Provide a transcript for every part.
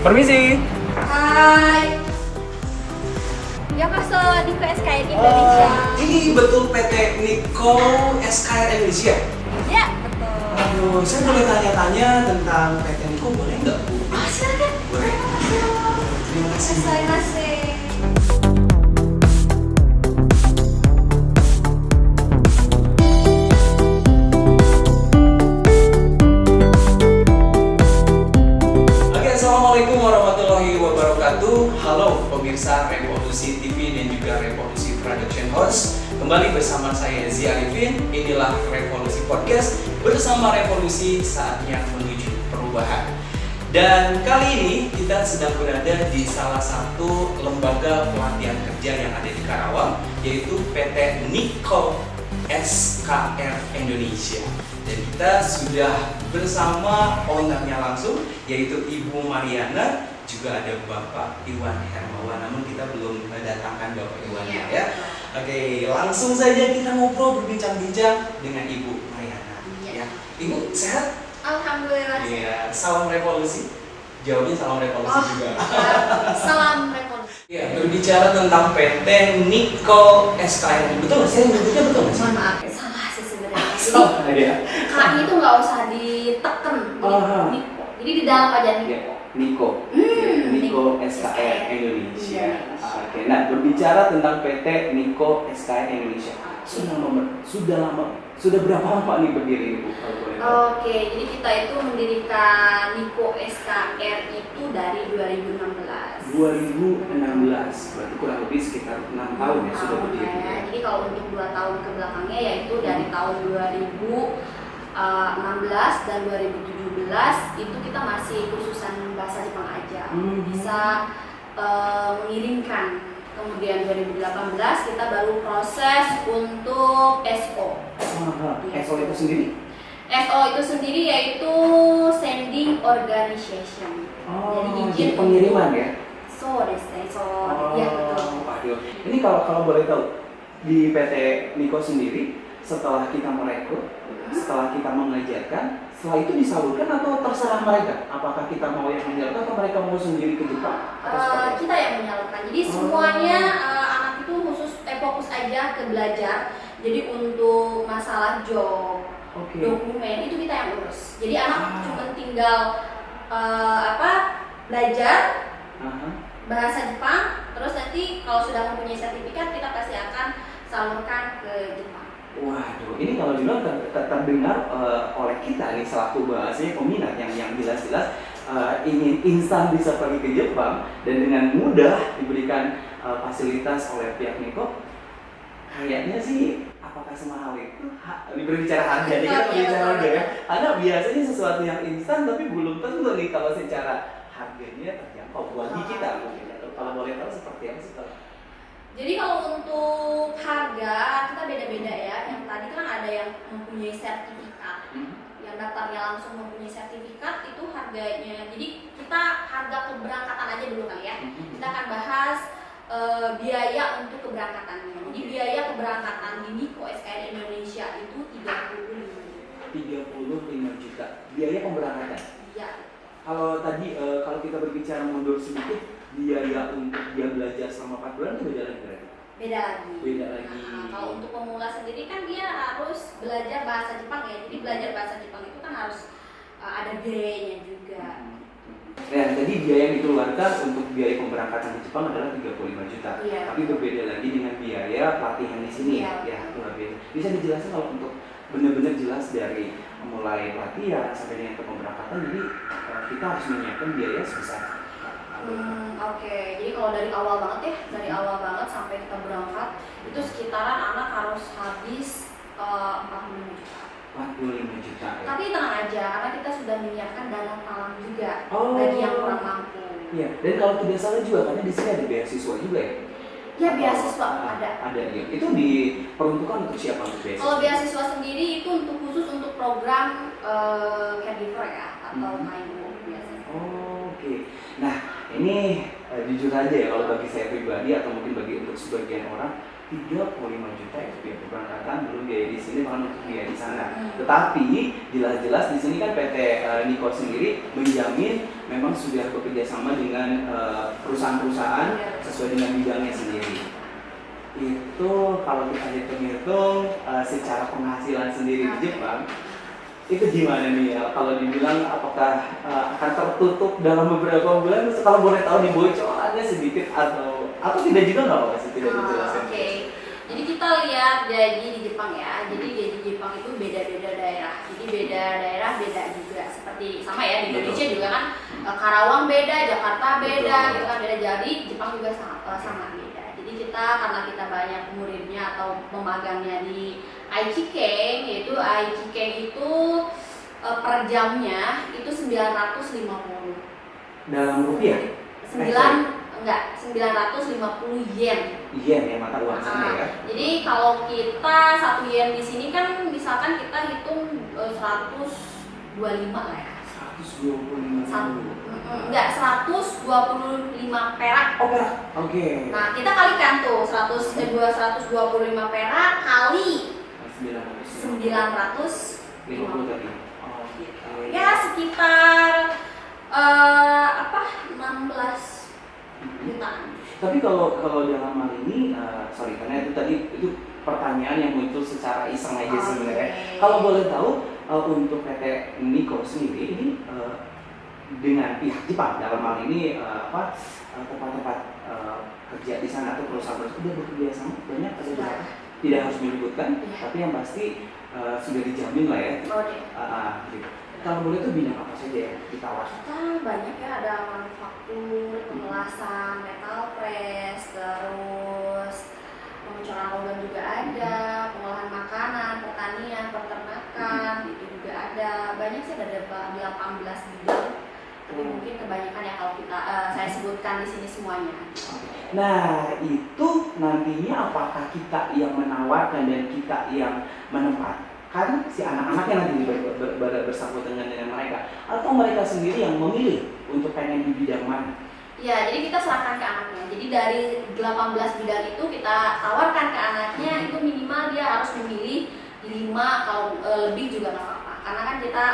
Permisi. Hai. Ya Kak, di PSKN Indonesia. Ini betul PT Niko SKR Indonesia? Ya, betul. Aduh, saya boleh tanya-tanya tentang PT Niko, boleh nggak Bu? Silakan. Boleh. Terima kasih. Masing-masing. Oke, Assalamualaikum warahmatullahi wabarakatuh. Halo pemirsa Revolusi TV dan juga Revolusi Production House. Kembali bersama saya Zia Arifin. Inilah Revolusi Podcast bersama Revolusi, saatnya menuju perubahan. Dan kali ini kita sedang berada di salah satu lembaga pelatihan kerja yang ada di Karawang, yaitu PT Niko SKR Indonesia. Dan kita sudah bersama ownernya langsung, yaitu Ibu Mariana, juga ada Bapak Iwan Hermawan. Namun kita belum mendatangkan Bapak Iwannya ya. Oke, langsung saja kita ngobrol berbincang-bincang dengan Ibu Mariana. Ya. Ibu sehat? Alhamdulillah. Iya, salam revolusi. Jawabnya salam revolusi juga. Salam revolusi. Iya, berbicara tentang PT Niko SKR. Betul nggak? Saya nyebutnya betul nggak sih? Mohon maaf, salah sih sebenarnya. Salah ya. K-nya itu nggak usah diteken. Niko. Jadi di dalam aja Niko. Niko. Niko SKR Indonesia. Oke, nah berbicara tentang PT Niko SKR Indonesia. Sudah berapa lama nih berdiri ini Bu? Kalau boleh tahu? Oke, jadi kita itu mendirikan Niko SKR itu dari 2016. 2016, berarti kurang lebih sekitar 6 tahun ya sudah berdiri. Ya. Jadi kalau untuk 2 tahun ke belakangnya yaitu dari tahun 2016 dan 2017 itu kita masih kursusan bahasa Jepang aja. Bisa mengirimkan. Kemudian 2018 kita baru proses untuk SO. SO itu sendiri? SO itu sendiri yaitu Sending Organization. Jadi pengiriman ya? Ya betul. Waduh. Ini kalau boleh tahu, di PT Niko sendiri setelah kita merekrut, setelah kita mengajarkan, setelah itu disalurkan atau terserah mereka? Apakah kita mau yang menyalurkan atau mereka mau sendiri ke Jepang? Kita yang menyalurkan. Jadi semuanya anak itu fokus aja ke belajar. Jadi untuk masalah job, dokumen itu kita yang urus. Jadi anak cuma tinggal belajar bahasa Jepang. Terus nanti kalau sudah mempunyai sertifikat kita pasti akan salurkan ke Jepang. Waduh, ini kalau dibilang terdengar oleh kita nih selaku bahasanya peminat yang jelas-jelas ingin instan bisa pergi ke Jepang dan dengan mudah diberikan fasilitas oleh pihak Niko. Kayaknya sih apakah semahal itu? Berbicara harga, jadi kita berbicara harga ya. Karena biasanya sesuatu yang instan tapi belum tentu nih kalau secara harganya terjangkau bagi kita. Kalau boleh tahu seperti apa sih Pak? Jadi kalau untuk harga kita beda-beda ya. Yang tadi kan ada yang mempunyai sertifikat, yang daftarnya langsung mempunyai sertifikat itu harganya. Jadi kita harga keberangkatan aja dulu kan ya. Kita akan bahas biaya untuk keberangkatannya. Jadi biaya keberangkatan di Niko SKR Indonesia itu 35 juta. Biaya pemberangkatan. Iya. Kalau tadi kalau kita berbicara mundur sedikit, biaya untuk dia belajar selama 4 bulan itu beda lagi berarti? Beda lagi. Kalau untuk pemula sendiri kan dia harus belajar bahasa Jepang ya. Jadi belajar bahasa Jepang itu kan harus ada biayanya juga. Nah, tadi biaya yang dikeluarkan untuk biaya pemberangkatan ke Jepang adalah 35 juta. Iya. Tapi berbeda lagi dengan biaya pelatihan di sini. Iya. Ya, luar biasa. Bisa dijelaskan kalau untuk benar-benar jelas dari mulai pelatihan sampai dengan ke pemberangkatan, jadi kita harus menyiapkan biaya sebesar Oke. Jadi kalau dari awal banget sampai kita berangkat itu sekitaran anak harus habis 45 juta. 45 juta ya. Tapi tenang aja karena kita sudah menyiapkan dana talang juga bagi yang kurang mampu. Iya. Dan kalau tidak salah juga karena di sini ada beasiswa juga ya. Ya beasiswa ada. Ada ya. Itu diperuntukkan untuk siapa untuk beasiswa? Kalau beasiswa sendiri itu untuk khusus untuk program caregiver ya atau mindful biasanya. Oke. Nah, ini jujur aja ya kalau bagi saya pribadi atau mungkin bagi untuk sebagian orang 35 juta itu biaya keberangkatan, belum biaya di sini bahkan untuk biaya di sana. Tetapi jelas-jelas di sini kan PT Niko sendiri menjamin memang sudah bekerja sama dengan perusahaan-perusahaan sesuai dengan bidangnya sendiri. Itu kalau kita hitung-hitung secara penghasilan sendiri di Jepang, itu gimana nih ya? Kalau dibilang apakah akan tertutup dalam beberapa bulan? Kalau boleh tahu dibocorannya sedikit atau tidak juga nggak apa-apa sih, tidak dijelaskan. Oke. Jadi kita lihat gaji di Jepang ya. Jadi gaji Jepang itu beda-beda daerah. Jadi beda daerah beda juga. Seperti sama ya di Indonesia juga kan Karawang beda, Jakarta beda, gitu kan beda. Jadi Jepang juga sama beda. Jadi kita karena kita banyak muridnya atau memagangnya di Aichiken, yaitu Aichiken itu per jamnya itu 950 dalam rupiah? 950 yen. Yen ya, mata uang sana ya. Jadi kalau kita 1 yen di sini kan misalkan kita hitung 125 lah ya. 125. Enggak, 125 perak. Oh, perak. Oke. Nah, kita kalikan tuh 125 perak kali 950 tadi. ya sekitar 16 jutaan. Tapi kalau dalam hal ini, karena itu tadi itu pertanyaan yang muncul secara iseng aja sebenarnya. Kalau boleh tahu untuk PT Nikko sendiri ini dengan pihak Jepang dalam hal ini tempat-tempat kerja di sana atau perusahaan-perusahaan sudah bekerja sama banyak atau berapa? Tidak harus menyebutkan, tapi yang pasti sudah dijamin lah ya. Gitu. Kalau boleh tuh bidang apa saja ya ditawarkan? Kita banyak ya, ada manufaktur, pengelasan, metal press, terus pengecoran logam juga ada, pengolahan makanan, pertanian, peternakan, itu juga ada. Banyak sih, ada 18 bidang. Tapi mungkin kebanyakan ya kalau saya sebutkan di sini semuanya. Nah, itu nantinya apakah kita yang menawarkan dan kita yang menempatkan si anak-anaknya nanti bersangkutan dengan mereka, atau mereka sendiri yang memilih untuk pengen di bidang mana? Ya, jadi kita serahkan ke anaknya. Jadi dari 18 bidang itu kita tawarkan ke anaknya, itu minimal dia harus memilih 5, kalau lebih juga nggak apa-apa. Karena kan kita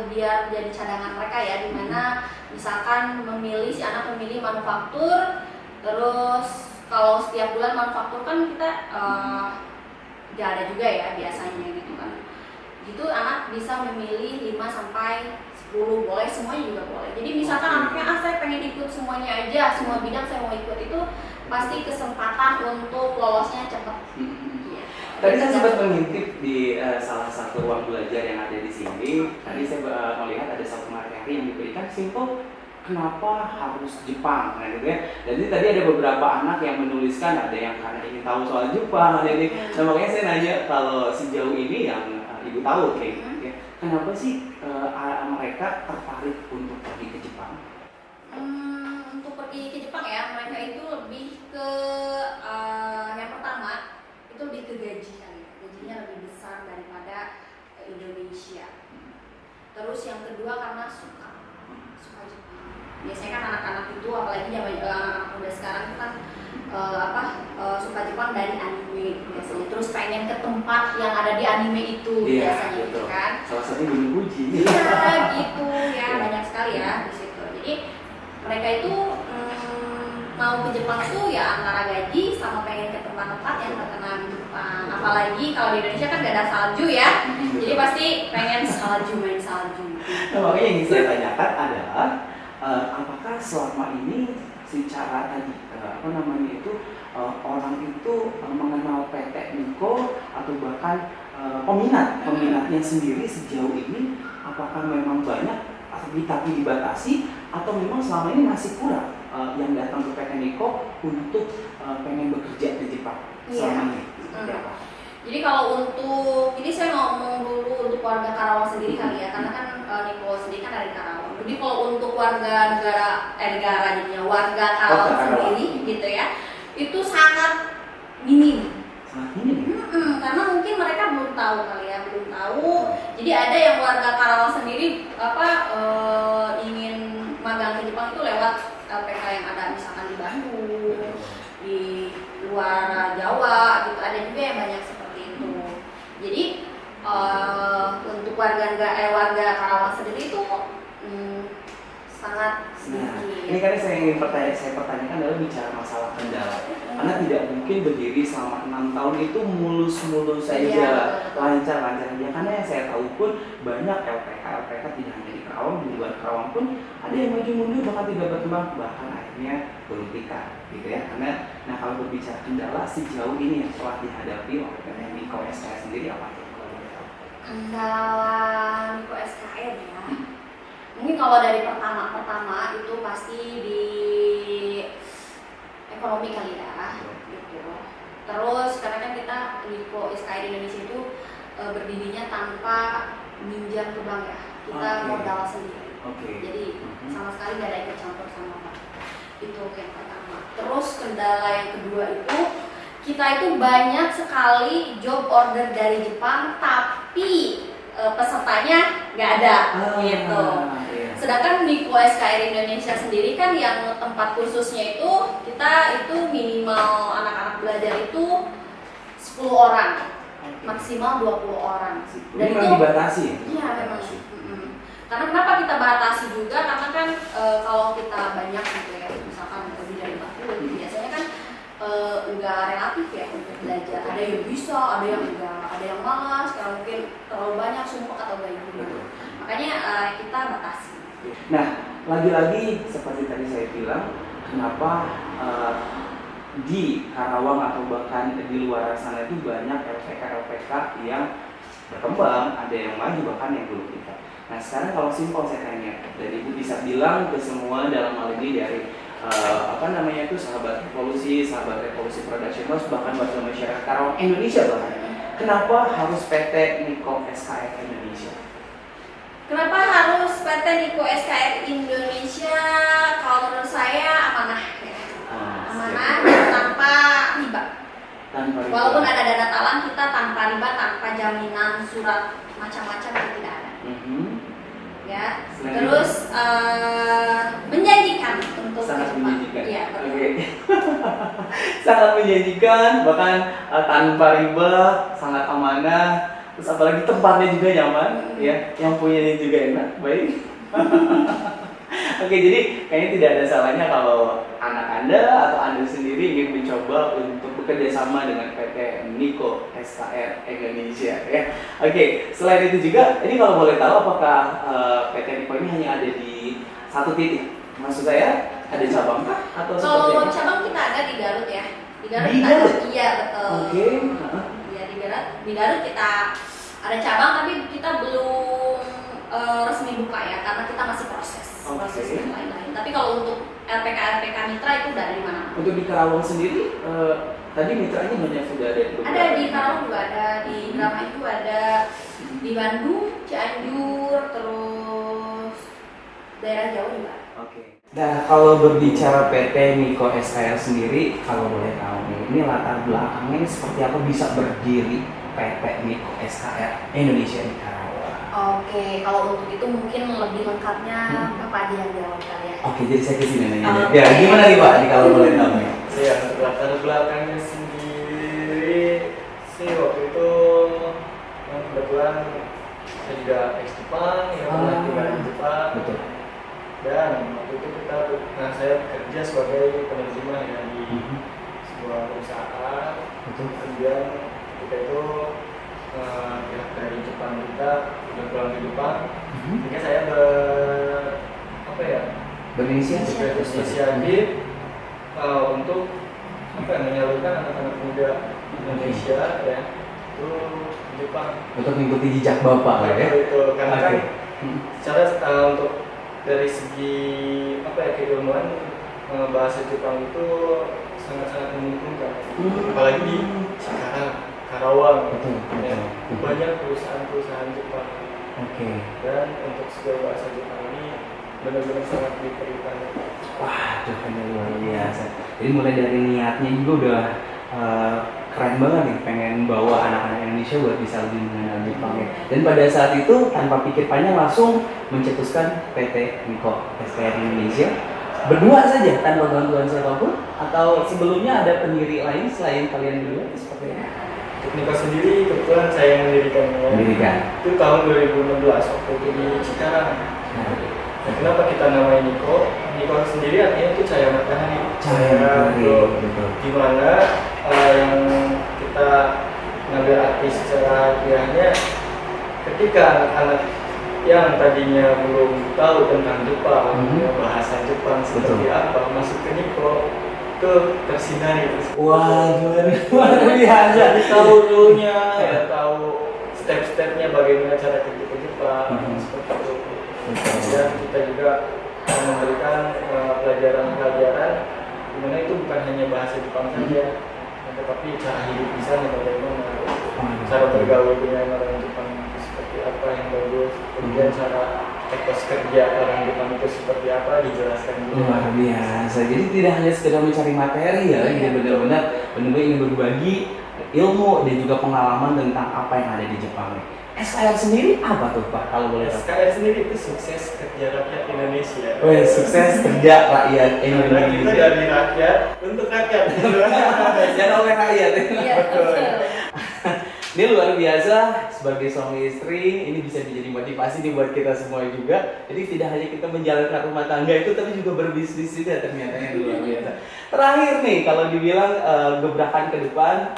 biar jadi cadangan mereka ya, dimana misalkan si anak memilih manufaktur, terus kalau setiap bulan manufaktur kan kita nggak ada juga ya biasanya gitu kan. Gitu anak bisa memilih 5 sampai 10, boleh semuanya juga boleh. Jadi misalkan anaknya saya pengen ikut semuanya aja, semua bidang saya mau ikut, itu pasti kesempatan untuk lolosnya cepat. Tadi saya sempat mengintip di salah satu ruang belajar yang ada di sini. Tadi saya melihat ada satu materi yang diberikan simple, kenapa harus Jepang, nah gitu ya. Jadi tadi ada beberapa anak yang menuliskan, ada yang karena ingin tahu soal Jepang, ada ini. Nah, makanya saya nanya, kalau sejauh ini yang ibu tahu kayak ya, kenapa sih mereka tertarik untuk pergi ke Jepang? Untuk pergi ke Jepang ya, mereka itu lebih ke yang pertama itu lebih ke gaji kan ya. Gajinya lebih besar daripada Indonesia. Terus yang kedua karena suka Jepang. Biasanya kan anak-anak itu, apalagi anak muda sekarang itu kan suka Jepang dari anime biasanya. Terus pengen ke tempat yang ada di anime itu biasanya gitu kan. Salah satunya Gunung Fuji. Iya gitu ya, banyak sekali ya di situ. Jadi mereka itu mau ke Jepang tuh ya antara gaji sama pengen ke tempat-tempat yang terkenal di Jepang. Apalagi kalau di Indonesia kan gak ada salju ya, jadi pasti pengen main salju. Nah, makanya yang ingin saya tanyakan adalah apakah selama ini secara tadi orang itu mengenal PT Nikko atau bahkan peminatnya sendiri sejauh ini, apakah memang banyak tapi dibatasi, atau memang selama ini masih kurang yang datang ke PT Nikko untuk pengen bekerja di Jepang selama ini? Jadi kalau untuk ini saya ngomong dulu untuk warga Karawang sendiri kali ya, karena kan Nikko sendiri kan dari Karawang. Jadi kalau untuk warga warga Karawang sendiri gitu ya, itu sangat minim. Karena mungkin mereka belum tahu kali ya, belum tahu. Jadi ada yang warga Karawang sendiri ingin magang ke Jepang itu lewat LPK yang ada misalkan di Bandung, di luar Jawa gitu, ada juga yang banyak seperti itu. Jadi untuk warga Karawang sendiri itu sangat kan saya pertanyakan adalah bicara masalah kendala. Karena tidak mungkin berdiri selama 6 tahun itu mulus-mulus saja, lancar-lancar aja. Karena yang saya tahu pun banyak LPK tidak hanya di Karawang, di luar Karawang pun ada yang maju mundur bahkan tidak berkembang, bahkan akhirnya gulung tikar gitu ya. Karena kalau berbicara kendala sejauh ini yang telah dihadapi oleh PT Niko SKR sendiri apa itu? Kendala Niko SKR ya. Mungkin kalau dari pertama itu pasti di ekonomi kali ya, gitu. Terus karena kan kita Niko SKR Indonesia itu berdirinya tanpa minjam ke bank ya, kita modal sendiri. Jadi sama sekali nggak ada ikut campur sama bank. Itu yang pertama. Terus kendala yang kedua itu kita itu banyak sekali job order dari Jepang, tapi pesertanya nggak ada, gitu. Sedangkan Niko SKR Indonesia sendiri kan yang tempat kursusnya itu kita itu minimal anak-anak belajar itu 10 orang, maksimal 20 orang. Dan itu dibatasi ya? Iya memang. Karena kenapa kita batasi juga, karena kan kalau kita banyak gitu ya, misalkan lebih dari 40, biasanya kan enggak relatif ya untuk belajar. Ada yang bisa, ada yang enggak, ada yang malas, karena mungkin terlalu banyak sumpah atau gimana. Makanya kita batasi. Nah, lagi-lagi seperti tadi saya bilang, kenapa di Karawang atau bahkan di luar sana itu banyak LPK yang berkembang, ada yang maju bahkan yang belum kita. Nah sekarang kalau simpel saya tanya, dan Ibu bisa bilang ke semua dalam hal ini dari sahabat revolusi production house, bahkan warga masyarakat Karawang Indonesia bahkan, kenapa harus PT Niko SKR Indonesia? Kenapa harus PT Niko SKR Indonesia? Kalau menurut saya amanah ya. Amanah dan tanpa riba. Walaupun ada dana talang, kita tanpa riba, tanpa jaminan surat macam-macam itu tidak ada. Ya. Terus menjanjikan untuk sangat menjanjikan. Iya, betul. Okay. Sangat menjanjikan, bahkan tanpa riba, sangat amanah. Terus apalagi tempatnya juga nyaman, ya, yang punyanya juga enak, baik. Oke, jadi kayaknya tidak ada salahnya kalau anak Anda atau Anda sendiri ingin mencoba untuk bekerja sama dengan PT Niko SKR Indonesia, ya. Oke, selain itu juga, ini kalau boleh tahu apakah PT Niko ini hanya ada di satu titik? Maksud saya ada cabang kah atau seperti apa? Kalau cabang kita ada di Garut ya. Di Garut Di kita Garut? ada, iya betul. Oke. Iya di Garut kita ada cabang, tapi kita belum resmi buka ya, karena kita masih proses dan lain-lain. Tapi kalau untuk LPK Mitra itu udah ada di mana? Untuk di Karawang sendiri, tadi mitranya banyak sudah ada. Ada di Karawang juga ada, di Drama itu ada, di Bandung, Cianjur, terus daerah Jawa juga. Oke. Nah, kalau berbicara PT Niko SKR sendiri, kalau boleh tahu nih, ini latar belakangnya seperti apa bisa berdiri PT Niko SKR Indonesia di Karawang? Oke, kalau untuk itu mungkin lebih lengkapnya Bapak aja yang jawab kali ya. Oke, jadi saya kesini nanya. Ya, gimana nih Pak, kalau boleh tahu ya? Ya, latar belakangnya sendiri sih waktu itu kebetulan saya juga ex Jepang, ya pernah tinggal di Jepang. Betul. Dan waktu itu saya bekerja sebagai penerjemah ya di sebuah perusahaan. Betul. Kemudian kita itu pihak dari Jepang kita udah pulang ke Jepang, sehingga saya berinisiatif untuk menyalurkan anak-anak muda Indonesia ya itu di Jepang untuk mengikuti jejak Bapak ya. Itu karena kan secara untuk dari segi keilmuan bahasa Jepang itu sangat-sangat menguntungkan, apalagi di sekarang Karawang, ya, banyak perusahaan-perusahaan Jepang. Dan untuk skill bahasa Jepang ini benar-benar sangat diperlukan. Wah, itu kan luar biasa. Jadi mulai dari niatnya juga udah keren banget nih, pengen bawa anak-anak Indonesia buat bisa lebih mengenal Jepang ya. Dan pada saat itu tanpa pikir panjang langsung mencetuskan PT Niko SKR Indonesia berdua saja tanpa bantuan siapapun, atau sebelumnya ada pendiri lain selain kalian berdua seperti apa? Untuk Niko sendiri kebetulan saya yang mendirikannya. Itu tahun 2016 waktu itu di Cikarang. Nah, kenapa kita namain Nikko? Nikko sendiri artinya itu cahaya matahari. Cahaya matahari, betul. Dimana yang kita ngambil arti secara harfiahnya, ketika anak-anak yang tadinya belum tahu tentang Jepang, bahasa Jepang seperti apa, masuk ke Nikko, itu tersinari. Wah, luar biasa. Jadi tahu dulunya, ya tahu step-stepnya bagaimana cara kerja ke Jepang, seperti itu. Dan kita juga memberikan pelajaran-pelajaran dimana itu bukan hanya bahasa Jepang saja, tetapi cara hidup di sana bagaimana, cara bergaul dengan orang Jepang itu seperti apa yang bagus, kemudian cara etos kerja orang Jepang itu seperti apa dijelaskan juga. Luar biasa. Jadi tidak hanya sekedar mencari materi ya, ini benar-benar ingin berbagi ilmu dan juga pengalaman tentang apa yang ada di Jepang. SKR sendiri apa tuh Pak kalau boleh tahu? SKR sendiri itu sukses kerja rakyat Indonesia. Oh, sukses kerja rakyat Indonesia. Kita dari rakyat untuk rakyat. Dan oleh rakyat. Iya, betul. Ini luar biasa, sebagai suami istri ini bisa menjadi motivasi nih buat kita semua juga. Jadi tidak hanya kita menjalankan rumah tangga itu, tapi juga berbisnis juga ternyata yang luar biasa. Terakhir nih, kalau dibilang gebrakan ke depan,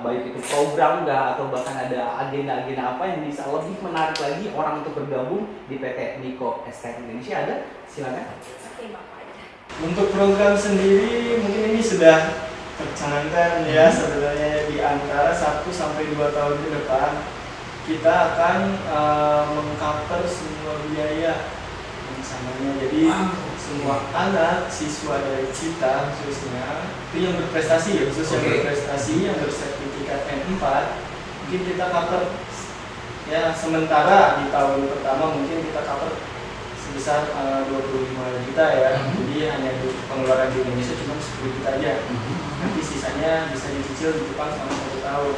baik itu program atau bahkan ada agenda-agenda apa yang bisa lebih menarik lagi orang untuk bergabung di PT Nikko SKR Indonesia, ada? Silakan. Oke, Bapak aja. Untuk program sendiri mungkin ini sudah tercanangkan ya sebenarnya di antara 1 sampai 2 tahun ke depan kita akan mengcover semua biaya bersamanya. Jadi semua anak siswa dari kita khususnya itu yang berprestasi ya, khusus yang berprestasi yang bersertifikat N4 mungkin kita cover ya, sementara di tahun pertama mungkin kita cover sebesar 25 juta ya. Jadi hanya pengeluaran di Indonesia cuma 10 juta aja. Nanti sisanya bisa dicicil di Jepang selama 1 tahun.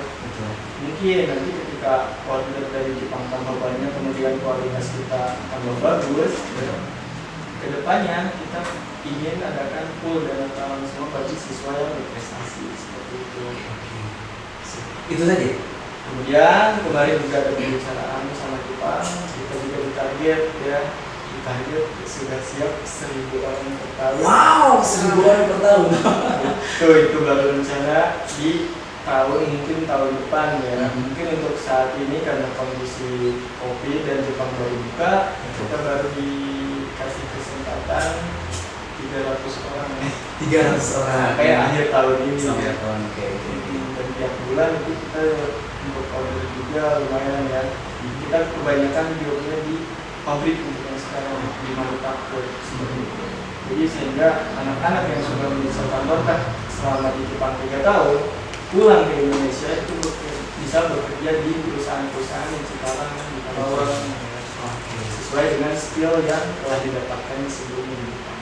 Mungkin nanti ketika order dari Jepang tambah banyak, kemudian kualitas kita tambah bagus, kedepannya kita ingin adakan full dana tahunan semua bagi siswa yang berprestasi seperti itu. Itu saja. Kemudian kemarin juga ada pembicaraan sama Jepang, kita juga ditarget ya. Target sudah siap 1.000 orang per tahun. Wow, 1.000 orang per tahun. Itu baru rencana di mungkin tahun depan ya. Mungkin untuk saat ini karena kondisi COVID dan Jepang baru buka, kita baru dikasih kesempatan 300 orang. 300 orang. Kayak akhir tahun ini. Sampai tahun, oke. Dan tiap bulan itu kita untuk order juga lumayan ya. Kita kebanyakan jobnya di pabrik untuk yang sekarang di manufaktur seperti itu. Jadi sehingga anak-anak yang sudah menyelesaikan kontrak selama di Jepang 3 tahun pulang ke Indonesia itu bisa bekerja di perusahaan-perusahaan yang sekarang di Karawang sesuai dengan skill yang telah didapatkan sebelumnya di Jepang.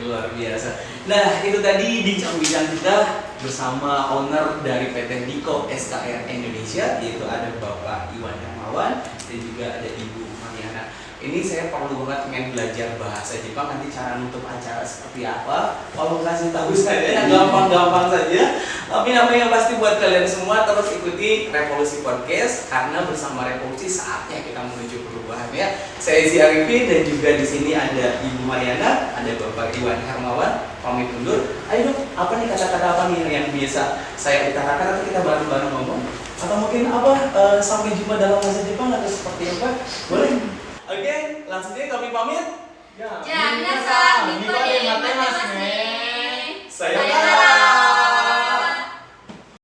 Luar biasa. Nah, itu tadi bincang-bincang kita bersama owner dari PT Nikko SKR Indonesia, yaitu ada Bapak Iwan Hermawan dan juga ada Ibu Mariana. Ini saya perlu banget pengen belajar bahasa Jepang, nanti cara nutup acara seperti apa. Kalau kasih tahu saya gampang-gampang saja. Tapi yang pasti buat kalian semua terus ikuti Revolusi Podcast karena bersama Revolusi saatnya kita menuju perubahan ya. Saya Zi Arifin dan juga di sini ada Ibu Mariana, ada Bapak Iwan Hermawan. Pamit undur. Ayo dong, apa nih kata-kata apa nih yang biasa saya utarakan atau kita bareng-bareng ngomong? Atau mungkin apa sampai jumpa dalam bahasa Jepang atau seperti apa? Boleh? Oke, langsung aja kami pamit. Ya, minasan, Nikko de matemasu ne. Sayonara.